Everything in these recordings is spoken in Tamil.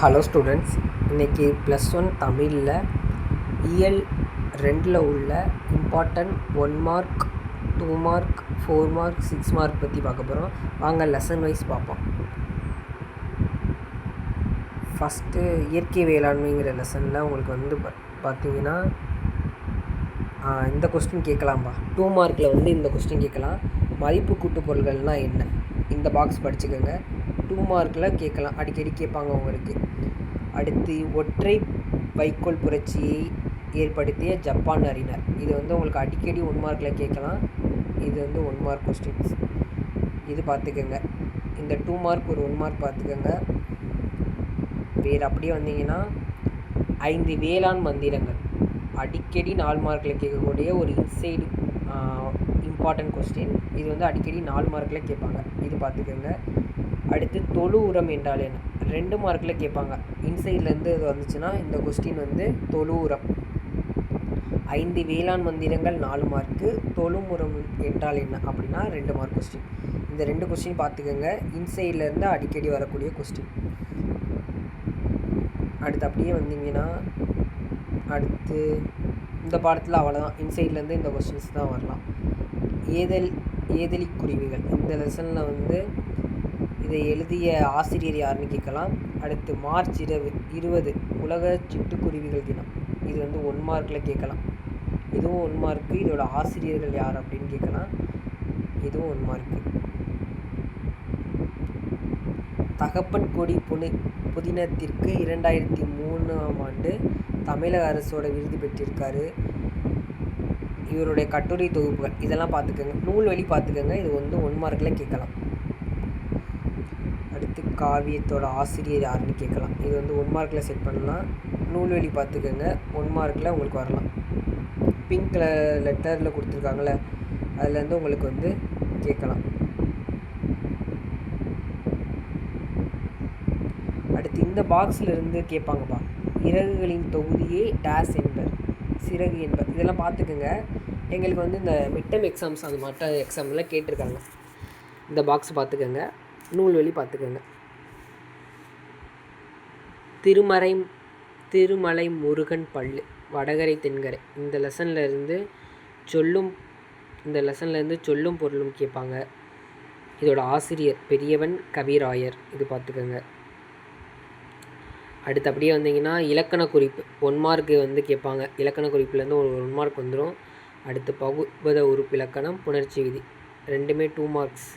ஹலோ ஸ்டூடெண்ட்ஸ், இன்றைக்கி +1 தமிழில் இயல் 2 உள்ள important 1 mark 2 mark 4 mark 6 mark பற்றி பார்க்க போகிறோம். வாங்க லெசன் வைஸ் பார்ப்போம். ஃபஸ்ட்டு இயற்கை வேளாண்மைங்கிற லெசனில் உங்களுக்கு வந்து பார்த்தீங்கன்னா இந்த கொஸ்டின் கேட்கலாம்பா. 2 மார்க்கில் இந்த கொஸ்டின் கேட்கலாம். மதிப்பு கூட்டு பொருள்கள்னால் என்ன? இந்த பாக்ஸ் படிச்சுக்கோங்க. 2 மார்க்கில் கேட்கலாம், அடிக்கடி கேட்பாங்க உங்களுக்கு. அடுத்து ஒற்றை வைக்கோல் புரட்சியை ஏற்படுத்திய ஜப்பான் அறிஞர். இது உங்களுக்கு அடிக்கடி 1 மார்க்கில் கேட்கலாம். இது 1 மார்க் கொஸ்டின்ஸ். இது பார்த்துக்கோங்க. இந்த 2 மார்க் ஒரு 1 மார்க் பார்த்துக்கோங்க. வேறு அப்படியே வந்தீங்கன்னா 5 வேளாண் மந்திரங்கள். அடிக்கடி 4 மார்க்கில் கேட்கக்கூடிய ஒரு இன்சைடு இம்பார்ட்டன்ட் கொஸ்டின். இது அடிக்கடி 4 மார்க்கில் கேட்பாங்க. இது பார்த்துக்கோங்க. அடுத்து தொழு உரம் என்றால் என்ன? 2 மார்க்கில் கேட்பாங்க. இன்சைட்லேருந்து இது வந்துச்சுன்னா இந்த கொஸ்டின் தொழு உரம். 5 வேளாண் மந்திரங்கள் 4 மார்க்கு. தொழு உரம் என்றால் என்ன அப்படின்னா 2 மார்க் கொஸ்டின். இந்த 2 கொஸ்டின் பார்த்துக்கோங்க. இன்சைட்லேருந்து அடிக்கடி வரக்கூடிய கொஸ்டின். அடுத்து அப்படியே வந்தீங்கன்னா அடுத்து இந்த பாடத்தில் அவ்வளோதான். இன்சைட்லேருந்து இந்த கொஸ்டின்ஸ் தான் வரலாம். ஏதலி குருவிகள். இந்த லெசனில் இதை எழுதிய ஆசிரியர் யாருன்னு கேட்கலாம். அடுத்து மார்ச் 20 உலக சிட்டுக்குருவிகள் தினம். இது 1 மார்க்கில் கேட்கலாம். இதுவும் 1 மார்க்கு. இதோட ஆசிரியர்கள் யார் அப்படின்னு கேட்கலாம். இதுவும் 1 மார்க்கு. தகப்பன் கொடி புதினத்திற்கு 2003ஆம் ஆண்டு தமிழக அரசோட விருது பெற்றிருக்காரு. இவருடைய கட்டுரை தொகுப்புகள் இதெல்லாம் பார்த்துக்கோங்க. நூல்வழி பார்த்துக்கோங்க. இது 1 மார்க்கில் கேட்கலாம். அடுத்து காவியத்தோட ஆசிரியர் யாருன்னு கேட்கலாம். இது 1 மார்க்கில் செட் பண்ணலாம். நூல்வழி பார்த்துக்கோங்க. 1 மார்க்கில் உங்களுக்கு வரலாம். பிங்க் லெட்டரில் கொடுத்துருக்காங்களே, அதுலேருந்து உங்களுக்கு கேட்கலாம். அடுத்து இந்த பாக்ஸில் இருந்து கேட்பாங்கப்பா. இறகுகளின் தொகுதியே டேஸ் என்பர், சிறகு என்பர். இதெல்லாம் பார்த்துக்குங்க. எங்களுக்கு இந்த மிட்டம் எக்ஸாம்ஸ் அது மற்ற எக்ஸாம்லாம் கேட்டிருக்காங்க. இந்த பாக்ஸ் பார்த்துக்கோங்க. நூல்வழி பார்த்துக்கோங்க. திருமலை முருகன் பள்ளு வடகரை தென்கரை. இந்த லெசன்லேருந்து சொல்லும் பொருளும் கேட்பாங்க. இதோட ஆசிரியர் பெரியவன் கவிராயர். இது பார்த்துக்கோங்க. அடுத்து அப்படியே வந்தீங்கன்னா இலக்கண குறிப்பு 1 மார்க்கு கேட்பாங்க. இலக்கண குறிப்புலேருந்து ஒரு 1 மார்க் வந்துடும். அடுத்து பகுபத உறுப்பு இலக்கணம், புணர்ச்சி விதி, ரெண்டுமே 2 மார்க்ஸ்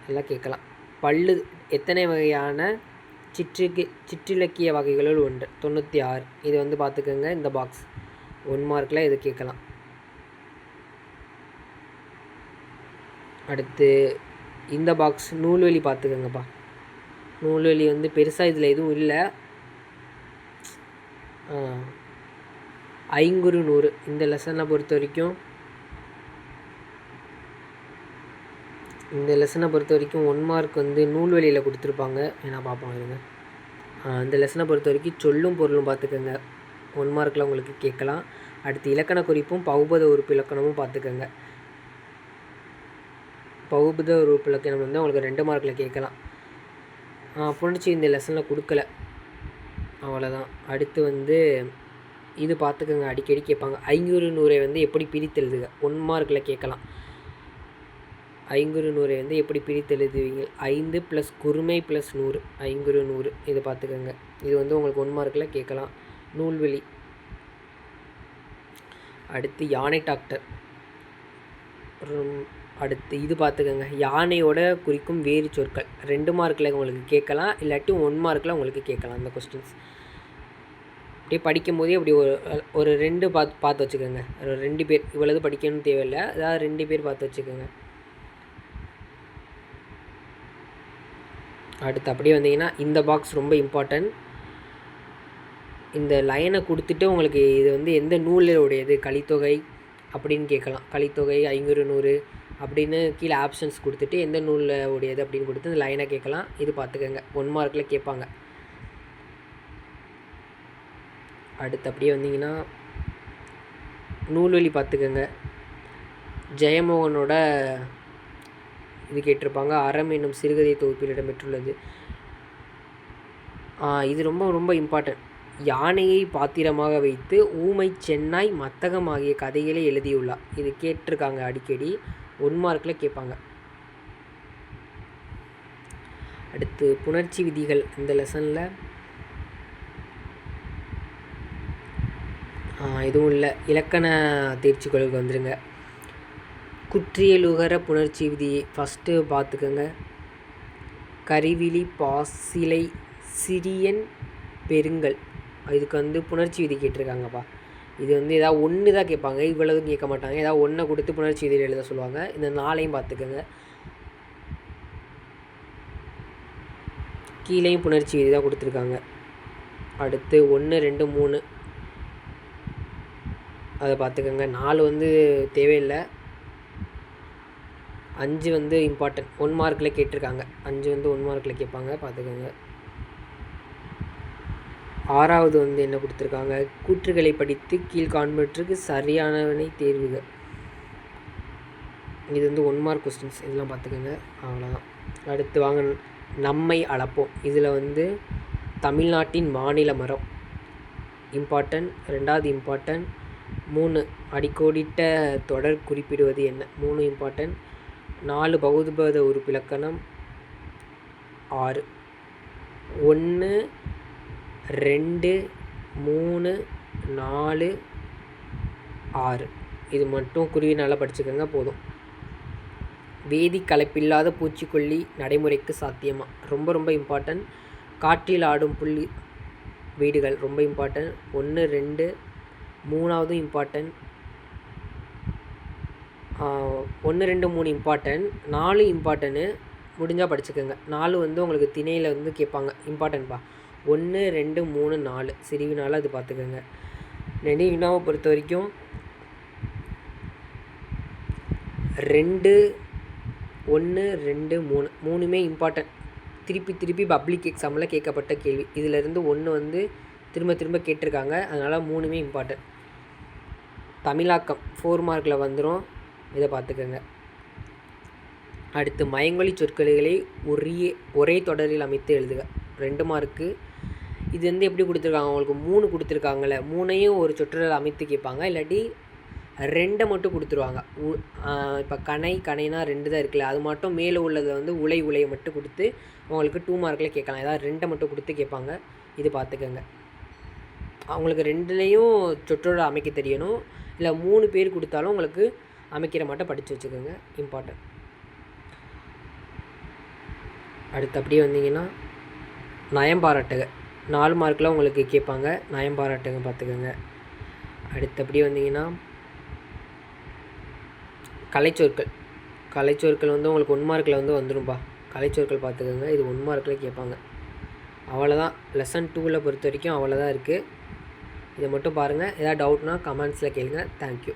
எல்லாம் கேட்கலாம். பல்லு எத்தனை வகையான சிற்றிலக்கிய வகைகளுள் ஒன்று? 96. இது பார்த்துக்கோங்க. இந்த பாக்ஸ் 1 மார்க்கில் இது கேட்கலாம். அடுத்து இந்த பாக்ஸ் நூல்வழி பார்த்துக்கோங்கப்பா. நூல்வழி பெருசாக இதில் எதுவும் இல்லை. 5 100 இந்த லெசனை பொறுத்த வரைக்கும் 1 மார்க் நூல்வழியில் கொடுத்துருப்பாங்க. ஏன்னா பார்ப்போம் இருங்க. இந்த லெசனை பொறுத்த வரைக்கும் சொல்லும் பொருளும் பார்த்துக்கோங்க. 1 மார்க்கில் உங்களுக்கு கேட்கலாம். அடுத்து இலக்கண குறிப்பும் பகுபத உறுப்பு இலக்கணமும் பார்த்துக்கோங்க. பகுபத உறுப்பு இலக்கணம் உங்களுக்கு 2 மார்க்கில் கேட்கலாம். புணர்ச்சி இந்த லெசனில் கொடுக்கல, அவ்வளோதான். அடுத்து இது பார்த்துக்கோங்க. அடிக்கடி கேட்பாங்க. 500 100 எப்படி பிரித்தெழுதுக? 1 மார்க்கில் கேட்கலாம். 500 100 எப்படி பிரித்தெழுதுவீங்க? 5 + குறுமை + 100 500 100. இதை பார்த்துக்கோங்க. இது உங்களுக்கு 1 மார்க்கில் கேட்கலாம். நூல்வழி. அடுத்து யானை டாக்டர். அடுத்து இது பார்த்துக்கோங்க. யானையோட குறிக்கும் வேறு சொற்கள். 2 மார்க்கில் உங்களுக்கு கேட்கலாம், இல்லாட்டி 1 மார்க்கில் உங்களுக்கு கேட்கலாம். அந்த கொஸ்டின்ஸ் அப்படியே படிக்கும் போதே அப்படி ஒரு 2 பார்த்து வச்சுக்கோங்க. 2 பேர் இவ்வளவு படிக்கணும்னு தேவையில்லை. அதாவது 2 பேர் பார்த்து வச்சுக்கோங்க. அடுத்து அப்படியே வந்தீங்கன்னா இந்த பாக்ஸ் ரொம்ப இம்பார்ட்டன்ட். இந்த லைனை கொடுத்துட்டு உங்களுக்கு இது எந்த நூலுடையது கலித்தொகை அப்படின்னு கேட்கலாம். கலித்தொகை 500 100 அப்படின்னு கீழே ஆப்ஷன்ஸ் கொடுத்துட்டு எந்த நூலில் உடையது அப்படின்னு கொடுத்து இந்த லைனை கேட்கலாம். இது பார்த்துக்கோங்க. 1 மார்க்கில் கேட்பாங்க. அடுத்து அப்படியே வந்தீங்கன்னா நூல்வழி பார்த்துக்கோங்க. ஜெயமோகனோட இது கேட்டிருப்பாங்க. அறம் என்னும் சிறுகதை தொகுப்பில் இடம்பெற்றுள்ளது. இது ரொம்ப ரொம்ப இம்பார்ட்டன்ட். யானையை பாத்திரமாக வைத்து ஊமை சென்னாய் மத்தகம் ஆகிய கதைகளை எழுதியுள்ளார். இது கேட்டிருக்காங்க அடிக்கடி, 1 மார்க்கில் கேட்பாங்க. அடுத்து புணர்ச்சி விதிகள் இந்த லெசனில் எதுவும் இல்லை. இலக்கண தேர்ச்சிகளுக்கு வந்துடுங்க. குற்றியலுகர புணர்ச்சி விதியை ஃபஸ்ட்டு பார்த்துக்கோங்க. கரிவிழி பாசிலை சிறியன் பெருங்கல், இதுக்கு வந்து புணர்ச்சி விதி கேட்டிருக்காங்கப்பா. இது வந்து ஏதாவது ஒன்று தான் கேட்பாங்க, இவ்வளவும் கேட்க மாட்டாங்க. ஏதாவது ஒன்றை கொடுத்து புணர்ச்சி விதியில் எழுத சொல்லுவாங்க. இந்த 4ஐயும் பார்த்துக்கோங்க. கீழேயும் புணர்ச்சி விதி தான் கொடுத்துருக்காங்க. அடுத்து 1, 2, 3 அதை பார்த்துக்கோங்க. 4 வந்து தேவையில்லை. 5 வந்து இம்பார்ட்டன்ட், 1 மார்க்கில் கேட்டிருக்காங்க. 5 வந்து 1 மார்க்கில் கேட்பாங்க, பார்த்துக்கோங்க. 6வது வந்து என்ன கொடுத்துருக்காங்க, கூற்றுகளை படித்து கீழ்காண்பவற்றுக்கு சரியானவனை தேர்வுக. இது வந்து 1 மார்க் கொஸ்டின்ஸ், இதெல்லாம் பார்த்துக்கோங்க. அவ்வளோதான். அடுத்து வாங்க, நம்மை அளப்போம். இதில் வந்து தமிழ்நாட்டின் மாநில மரம் இம்பார்ட்டன்ட். 2வது இம்பார்ட்டன்ட். 3 அடிக்கோடிட்ட தொடர் குறிப்பிடுவது என்ன, 3 இம்பார்ட்டன்ட். 4 பகுதிபத உறுப்பிலக்கணம். 6 1, 2, 3, 4, 6 இது மட்டும் குருவி நல்லா படிச்சுக்கோங்க போதும். வேதி கலப்பில்லாத பூச்சிக்கொல்லி நடைமுறைக்கு சாத்தியமா, ரொம்ப ரொம்ப இம்பார்ட்டன்ட். காற்றில் ஆடும் புள்ளி வீடுகள் ரொம்ப இம்பார்ட்டன்ட். 1, 2, 3வது இம்பார்ட்டன்ட். 1, 2, 3 இம்பார்ட்டன்ட். 4 இம்பார்ட்டன்ட்டு, முடிஞ்சால் படிச்சுக்கோங்க. 4 வந்து உங்களுக்கு திணையில் வந்து கேட்பாங்க, இம்பார்ட்டன்ட்பா. 1, 2, 3, 4 சிறிவினால அது பார்த்துக்கோங்க. நெடுவினாவை பொறுத்த வரைக்கும் 2, 1, 2, 3 3மே இம்பார்ட்டன்ட். திருப்பி பப்ளிக் எக்ஸாமில் கேட்கப்பட்ட கேள்வி. இதிலேருந்து 1 வந்து திரும்ப கேட்டிருக்காங்க, அதனால் 3மே இம்பார்ட்டன்ட். தமிழாக்கம் 4 மார்க்கில் வந்துடும், இதை பார்த்துக்கோங்க. அடுத்து மயங்கொலி சொற்களை ஒரே தொடரில் அமைத்து எழுதுக, 2 மார்க்கு. இது வந்து எப்படி கொடுத்துருக்காங்க, உங்களுக்கு 3 கொடுத்துருக்காங்கல்ல, 3ஐயும் ஒரு சொற்றொடர் அமைத்து கேட்பாங்க, இல்லாட்டி 2 மட்டும் கொடுத்துருவாங்க. இப்போ கணைனா 2 தான் இருக்குல்ல, அது மட்டும் மேலே உள்ளதை வந்து உலையை மட்டும் கொடுத்து உங்களுக்கு 2 மார்க்கில் கேட்கலாம். ஏதாவது 2 மட்டும் கொடுத்து கேட்பாங்க, இது பார்த்துக்கோங்க. அவங்களுக்கு 2லேயும் சொற்றொடர் அமைக்க தெரியணும், இல்லை 3 பேர் கொடுத்தாலும் உங்களுக்கு அமைக்கிற மாட்டை படித்து வச்சுக்கோங்க, இம்பார்ட்டன்ட். அடுத்து அப்படியே வந்தீங்கன்னா நயம்பாராட்டுக 4 மார்க்கில் உங்களுக்கு கேட்பாங்க, நயம்பாராட்டுக பார்த்துக்கோங்க. அடுத்து அப்படியே வந்தீங்கன்னா கலைச்சொற்கள் வந்து உங்களுக்கு 1 மார்க்கில் வந்து வந்துடும்பா. கலைச்சொற்கள் பார்த்துக்கோங்க, இது 1 மார்க்கில் கேட்பாங்க. அவ்வளோதான். லெசன் 2வில் பொறுத்த வரைக்கும் அவ்வளோதான் இருக்குது. இதை மட்டும் பாருங்கள். ஏதாவது டவுட்னா கமெண்ட்ஸில் கேளுங்க. தேங்க்யூ.